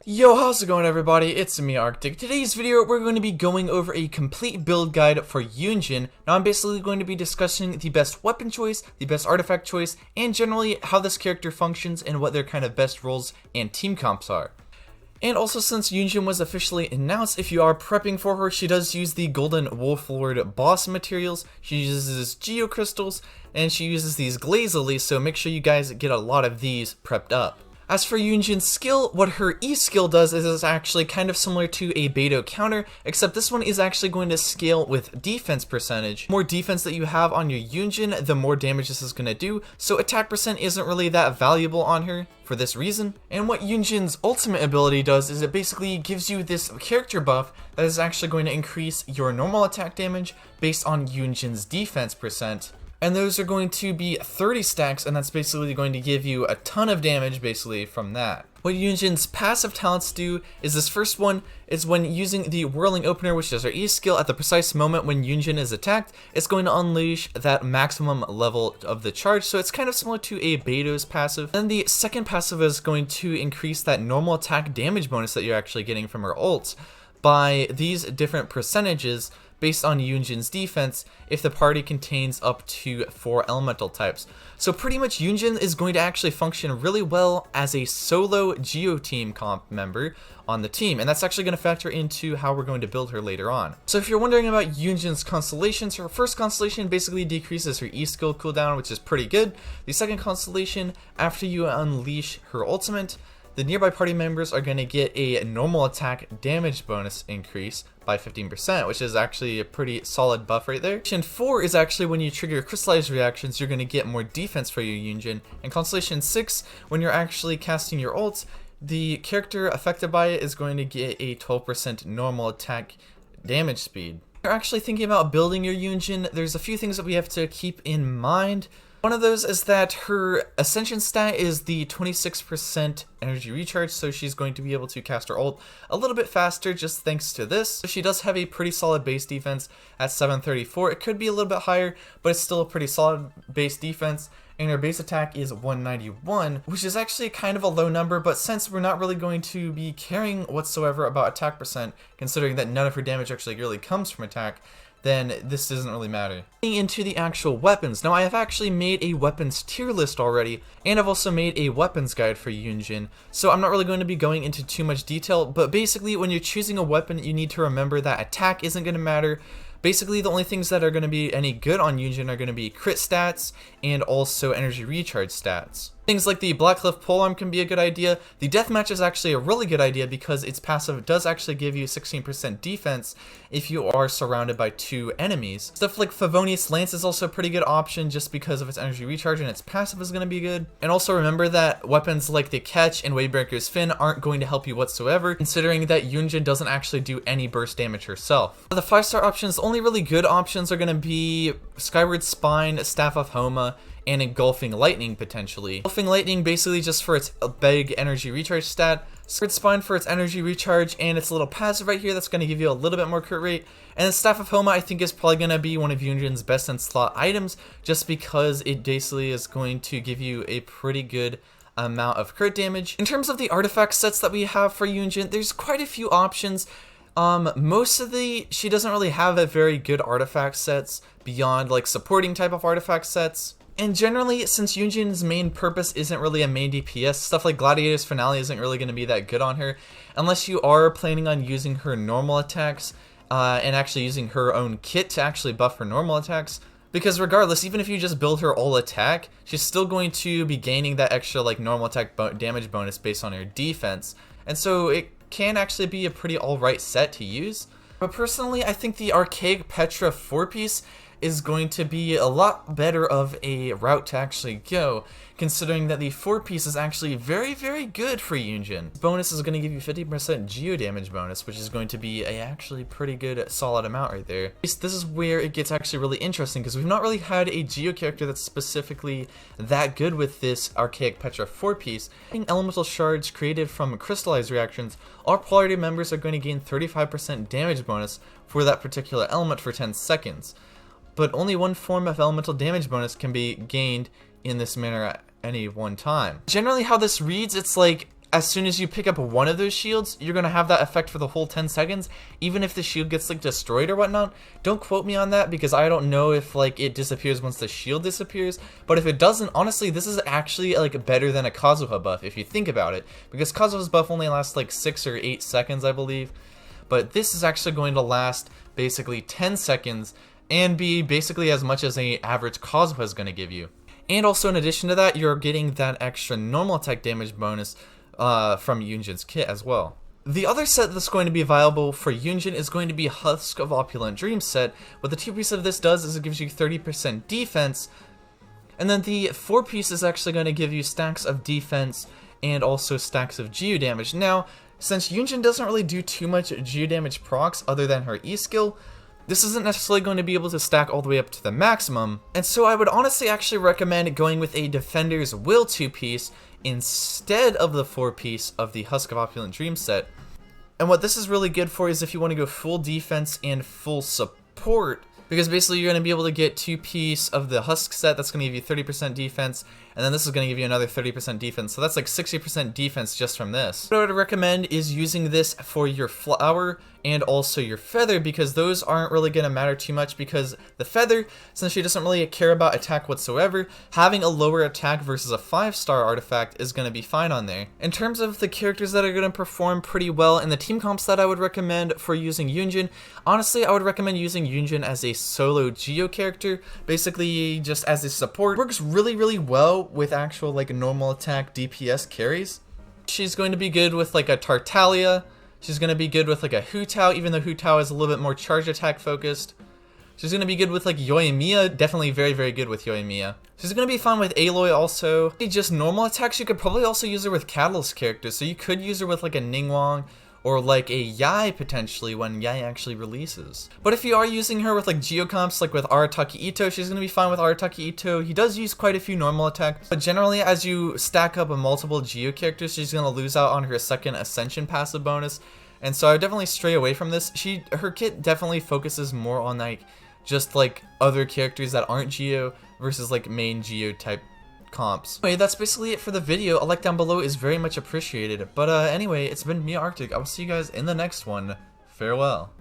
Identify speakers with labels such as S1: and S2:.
S1: Yo, how's it going everybody? It's me, Arctic. Today's video, we're going to be going over a complete build guide for Yunjin. Now I'm basically going to be discussing the best weapon choice, the best artifact choice, and generally how this character functions and what their kind of best roles and team comps are. And also, since Yunjin was officially announced, if you are prepping for her, she does use the Golden Wolf Lord boss materials, she uses Geo Crystals, and she uses these Glaze Lilies, so make sure you guys get a lot of these prepped up. As for Yunjin's skill, what her E skill does is it's actually kind of similar to a Beidou counter, except this one is actually going to scale with defense percentage. The more defense that you have on your Yunjin, the more damage this is going to do, so attack percent isn't really that valuable on her for this reason. And what Yunjin's ultimate ability does is it basically gives you this character buff that is actually going to increase your normal attack damage based on Yunjin's defense percent. And those are going to be 30 stacks, and that's basically going to give you a ton of damage basically from that. What Yunjin's passive talents do is this first one is when using the Whirling Opener, which is her E skill, at the precise moment when Yunjin is attacked, it's going to unleash that maximum level of the charge, so it's kind of similar to a Beidou's passive. Then the second passive is going to increase that normal attack damage bonus that you're actually getting from her ult by these different percentages based on Yunjin's defense if the party contains up to 4 elemental types. So pretty much Yunjin is going to actually function really well as a solo Geo Team comp member on the team, and that's actually going to factor into how we're going to build her later on. So if you're wondering about Yunjin's constellations, her first constellation basically decreases her E skill cooldown, which is pretty good. The second constellation, after you unleash her ultimate, the nearby party members are going to get a normal attack damage bonus increase by 15%, which is actually a pretty solid buff right there. Constellation 4 is actually when you trigger crystallized reactions, you're going to get more defense for your Yunjin. And Constellation 6, when you're actually casting your ult, the character affected by it is going to get a 12% normal attack damage speed. If you're actually thinking about building your Yunjin, there's a few things that we have to keep in mind. One of those is that her Ascension stat is the 26% energy recharge, so she's going to be able to cast her ult a little bit faster just thanks to this. She does have a pretty solid base defense at 734. It could be a little bit higher, but it's still a pretty solid base defense. And her base attack is 191, which is actually kind of a low number, but since we're not really going to be caring whatsoever about attack percent, considering that none of her damage actually really comes from attack, then this doesn't really matter. Getting into the actual weapons. Now I have actually made a weapons tier list already, and I've also made a weapons guide for Yunjin, so I'm not really going to be going into too much detail, but basically when you're choosing a weapon, you need to remember that attack isn't going to matter. Basically, the only things that are going to be any good on Yunjin are going to be crit stats and also energy recharge stats. Things like the Black Cliff polearm can be a good idea. The Deathmatch is actually a really good idea because its passive does actually give you 16% defense if you are surrounded by 2 enemies. Stuff like Favonius Lance is also a pretty good option just because of its energy recharge, and its passive is going to be good. And also remember that weapons like the Catch and Wavebreaker's Fin aren't going to help you whatsoever, considering that Yunjin doesn't actually do any burst damage herself. For the 5-star options, the only really good options are going to be Skyward Spine, Staff of Homa, and Engulfing Lightning potentially. Engulfing Lightning basically just for its big energy recharge stat, Skyward Spine for its energy recharge and its little passive right here that's going to give you a little bit more crit rate, and the Staff of Homa I think is probably going to be one of Yunjin's best in slot items just because it basically is going to give you a pretty good amount of crit damage. In terms of the artifact sets that we have for Yunjin, there's quite a few options. She doesn't really have a very good artifact sets beyond like supporting type of artifact sets. And generally, since Yunjin's main purpose isn't really a main DPS, stuff like Gladiator's Finale isn't really going to be that good on her, unless you are planning on using her normal attacks, and actually using her own kit to actually buff her normal attacks. Because regardless, even if you just build her all attack, she's still going to be gaining that extra like normal attack damage bonus based on her defense. And so it can actually be a pretty alright set to use. But personally, I think the Archaic Petra 4-piece is going to be a lot better of a route to actually go, considering that the 4-piece is actually very, very good for Yunjin. This bonus is going to give you 50% geo damage bonus, which is going to be a actually pretty good solid amount right there. This is where it gets actually really interesting, because we've not really had a geo character that's specifically that good with this Archaic Petra 4-piece. Elemental shards created from crystallized reactions, all polarity members are going to gain 35% damage bonus for that particular element for 10 seconds. But only one form of elemental damage bonus can be gained in this manner at any one time. Generally how this reads, it's like as soon as you pick up one of those shields, you're gonna have that effect for the whole 10 seconds, even if the shield gets like destroyed or whatnot. Don't quote me on that because I don't know if like it disappears once the shield disappears, but if it doesn't, honestly, this is actually like better than a Kazuha buff if you think about it, because Kazuha's buff only lasts like 6 or 8 seconds, I believe, but this is actually going to last basically 10 seconds and be basically as much as an average Kazuha is going to give you. And also in addition to that, you're getting that extra normal attack damage bonus from Yunjin's kit as well. The other set that's going to be viable for Yunjin is going to be Husk of Opulent Dreams set. What the 2-piece of this does is it gives you 30% defense, and then the 4-piece is actually going to give you stacks of defense and also stacks of geo damage. Now, since Yunjin doesn't really do too much geo damage procs other than her E skill, this isn't necessarily going to be able to stack all the way up to the maximum, and so I would honestly actually recommend going with a Defender's Will 2-piece instead of the 4-piece of the Husk of Opulent Dreams set. And what this is really good for is if you want to go full defense and full support, because basically you're going to be able to get 2-piece of the Husk set that's going to give you 30% defense, and then this is going to give you another 30% defense, so that's like 60% defense just from this. What I would recommend is using this for your Flower and also your Feather, because those aren't really going to matter too much, because the Feather, since she doesn't really care about attack whatsoever, having a lower attack versus a 5-star artifact is going to be fine on there. In terms of the characters that are going to perform pretty well in the team comps that I would recommend for using Yunjin, honestly I would recommend using Yunjin as a solo Geo character, basically just as a support. It works really well with actual like normal attack DPS carries. She's going to be good with like a Tartaglia. She's going to be good with like a Hu Tao, even though Hu Tao is a little bit more charge attack focused. She's going to be good with like Yoimiya, definitely very good with Yoimiya. She's going to be fun with Aloy also. Just normal attacks, you could probably also use her with Catalyst characters, so you could use her with like a Ningguang or like a Yai potentially when Yai actually releases. But if you are using her with like Geocomps, like with Arataki Ito, she's going to be fine with Arataki Ito. He does use quite a few normal attacks, but generally as you stack up multiple Geo characters, she's going to lose out on her second Ascension passive bonus. And so I would definitely stray away from this. Her kit definitely focuses more on like just like other characters that aren't Geo versus like main Geo type comps. Anyway, that's basically it for the video. A like down below is very much appreciated. But anyway, it's been me, Arctic. I will see you guys in the next one. Farewell.